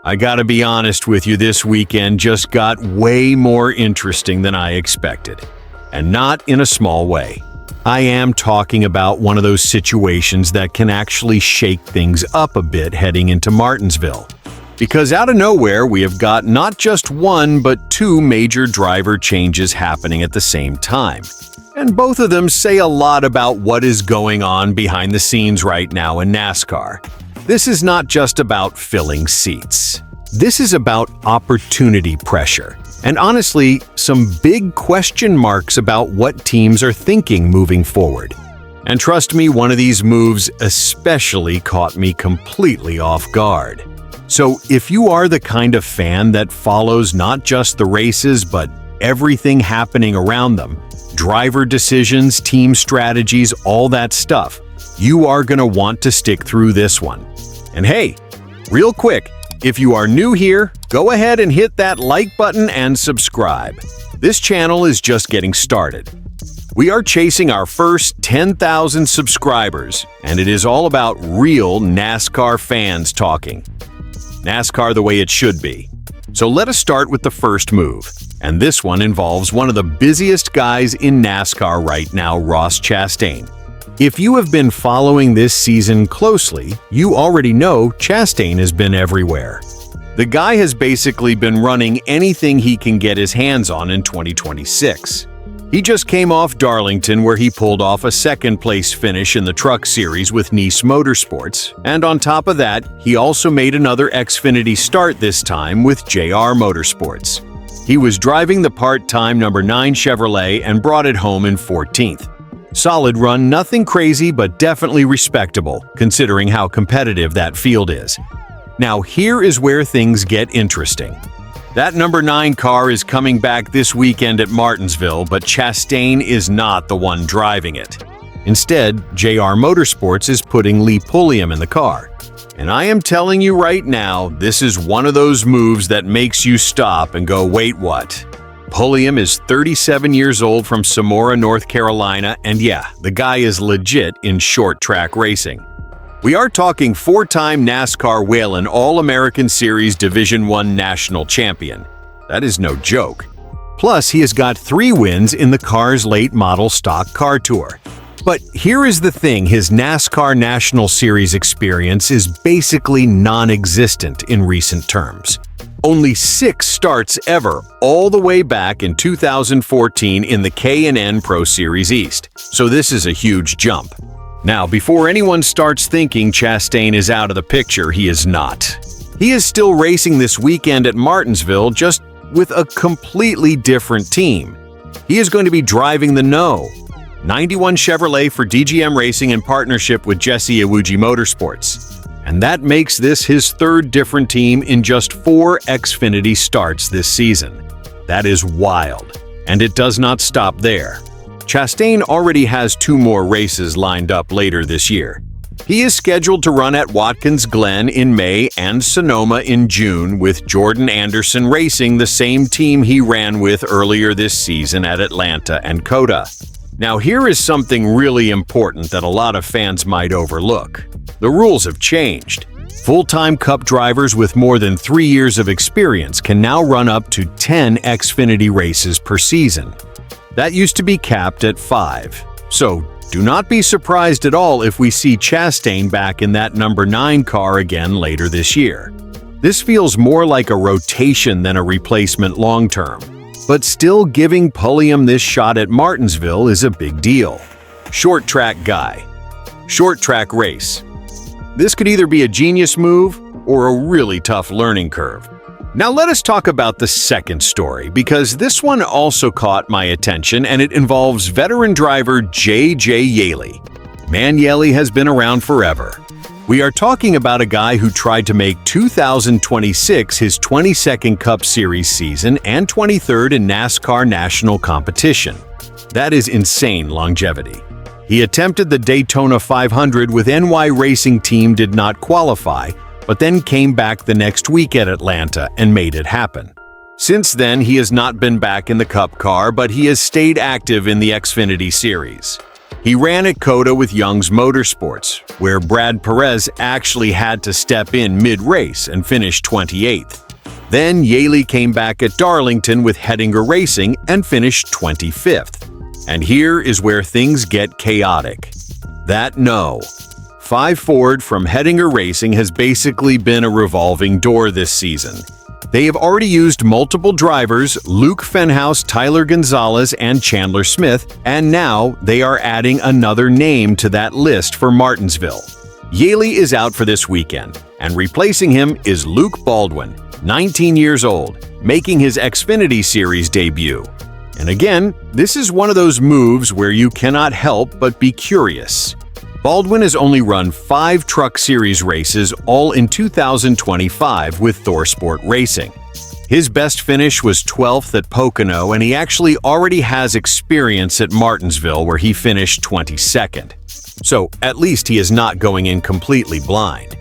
I gotta be honest with you, this weekend just got way more interesting than I expected. And not in a small way. I am talking about one of those situations that can actually shake things up a bit heading into Martinsville. Because out of nowhere, we have got not just one, but two major driver changes happening at the same time. And both of them say a lot about what is going on behind the scenes right now in NASCAR. This is not just about filling seats. This is about opportunity pressure. And honestly, some big question marks about what teams are thinking moving forward. And trust me, one of these moves especially caught me completely off guard. So if you are the kind of fan that follows not just the races, but everything happening around them, driver decisions, team strategies, all that stuff, you are going to want to stick through this one. And hey, real quick, if you are new here, go ahead and hit that like button and subscribe. This channel is just getting started. We are chasing our first 10,000 subscribers, and it is all about real NASCAR fans talking. NASCAR the way it should be. So let us start with the first move. And this one involves one of the busiest guys in NASCAR right now, Ross Chastain. If you have been following this season closely, you already know Chastain has been everywhere. The guy has basically been running anything he can get his hands on in 2026. He just came off Darlington, where he pulled off a second-place finish in the Truck Series with Nice Motorsports, and on top of that, he also made another Xfinity start this time with JR Motorsports. He was driving the part-time number 9 Chevrolet and brought it home in 14th. Solid run, nothing crazy, but definitely respectable, considering how competitive that field is. Now, here is where things get interesting. That number 9 car is coming back this weekend at Martinsville, but Chastain is not the one driving it. Instead, JR Motorsports is putting Lee Pulliam in the car. And I am telling you right now, this is one of those moves that makes you stop and go, wait, what? Pulliam is 37 years old from Samora, North Carolina, and yeah, the guy is legit in short track racing. We are talking 4-time NASCAR Whelen All-American Series Division I national champion. That is no joke. Plus, he has got 3 wins in the car's late model stock car tour. But here is the thing, his NASCAR National Series experience is basically non-existent in recent terms. Only 6 starts ever, all the way back in 2014 in the K&N Pro Series East. So this is a huge jump. Now, before anyone starts thinking Chastain is out of the picture, he is not. He is still racing this weekend at Martinsville, just with a completely different team. He is going to be driving the 91 Chevrolet for DGM Racing in partnership with Jesse Iwuji Motorsports. And that makes this his 3rd different team in just 4 Xfinity starts this season. That is wild. And it does not stop there. Chastain already has 2 more races lined up later this year. He is scheduled to run at Watkins Glen in May and Sonoma in June, with Jordan Anderson Racing, the same team he ran with earlier this season at Atlanta and COTA. Now, here is something really important that a lot of fans might overlook. The rules have changed. Full-time Cup drivers with more than 3 years of experience can now run up to 10 Xfinity races per season. That used to be capped at 5. So, do not be surprised at all if we see Chastain back in that number 9 car again later this year. This feels more like a rotation than a replacement long-term. But still, giving Pulliam this shot at Martinsville is a big deal. Short track guy. Short track race. This could either be a genius move or a really tough learning curve. Now let us talk about the second story, because this one also caught my attention, and it involves veteran driver J.J. Yeley. Man, Yeley has been around forever. We are talking about a guy who tried to make 2026 his 22nd Cup Series season and 23rd in NASCAR national competition. That is insane longevity. He attempted the Daytona 500 with NY Racing Team, did not qualify, but then came back the next week at Atlanta and made it happen. Since then, he has not been back in the Cup car, but he has stayed active in the Xfinity Series. He ran at COTA with Young's Motorsports, where Brad Perez actually had to step in mid-race and finish 28th. Then Yaley came back at Darlington with Hettinger Racing and finished 25th. And here is where things get chaotic. That no. 5 Ford from Hettinger Racing has basically been a revolving door this season. They have already used multiple drivers, Luke Fenhaus, Tyler Gonzalez, and Chandler Smith, and now they are adding another name to that list for Martinsville. Yaley is out for this weekend, and replacing him is Luke Baldwin, 19 years old, making his Xfinity Series debut. And again, this is one of those moves where you cannot help but be curious. Baldwin has only run 5 Truck Series races, all in 2025 with ThorSport Racing. His best finish was 12th at Pocono, and he actually already has experience at Martinsville, where he finished 22nd. So at least he is not going in completely blind.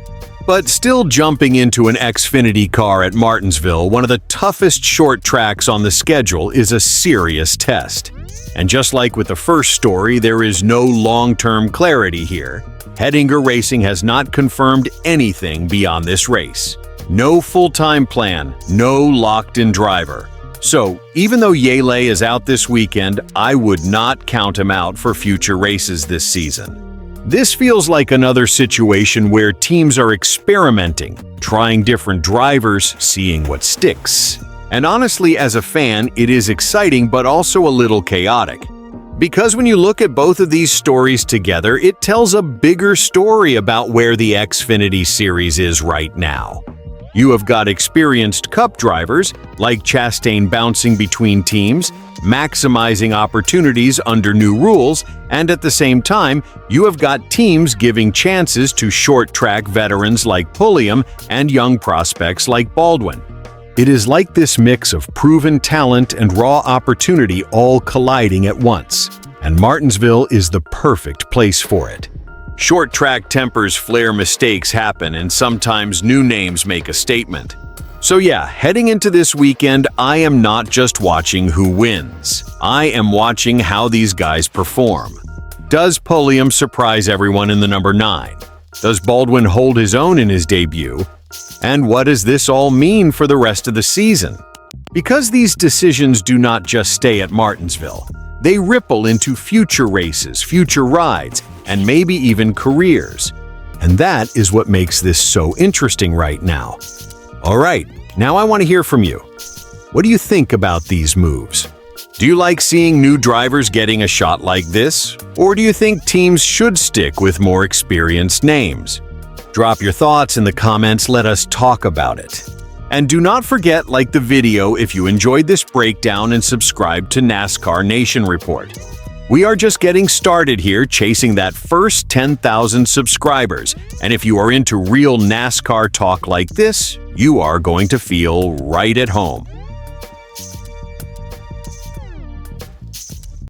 But still, jumping into an Xfinity car at Martinsville, one of the toughest short tracks on the schedule, is a serious test. And just like with the first story, there is no long-term clarity here. Hettinger Racing has not confirmed anything beyond this race. No full-time plan, no locked-in driver. So, even though Yaley is out this weekend, I would not count him out for future races this season. This feels like another situation where teams are experimenting, trying different drivers, seeing what sticks. And honestly, as a fan, it is exciting but also a little chaotic. Because when you look at both of these stories together, it tells a bigger story about where the Xfinity Series is right now. You have got experienced Cup drivers, like Chastain, bouncing between teams, maximizing opportunities under new rules, and at the same time, you have got teams giving chances to short-track veterans like Pulliam and young prospects like Baldwin. It is like this mix of proven talent and raw opportunity all colliding at once, and Martinsville is the perfect place for it. Short-track tempers flare, mistakes happen, and sometimes new names make a statement. So yeah, heading into this weekend, I am not just watching who wins. I am watching how these guys perform. Does Pulliam surprise everyone in the number 9? Does Baldwin hold his own in his debut? And what does this all mean for the rest of the season? Because these decisions do not just stay at Martinsville. They ripple into future races, future rides, and maybe even careers. And that is what makes this so interesting right now. All right, now I want to hear from you. What do you think about these moves? Do you like seeing new drivers getting a shot like this? Or do you think teams should stick with more experienced names? Drop your thoughts in the comments, let us talk about it. And do not forget, like the video if you enjoyed this breakdown, and subscribe to NASCAR Nation Report. We are just getting started here, chasing that first 10,000 subscribers. And if you are into real NASCAR talk like this, you are going to feel right at home.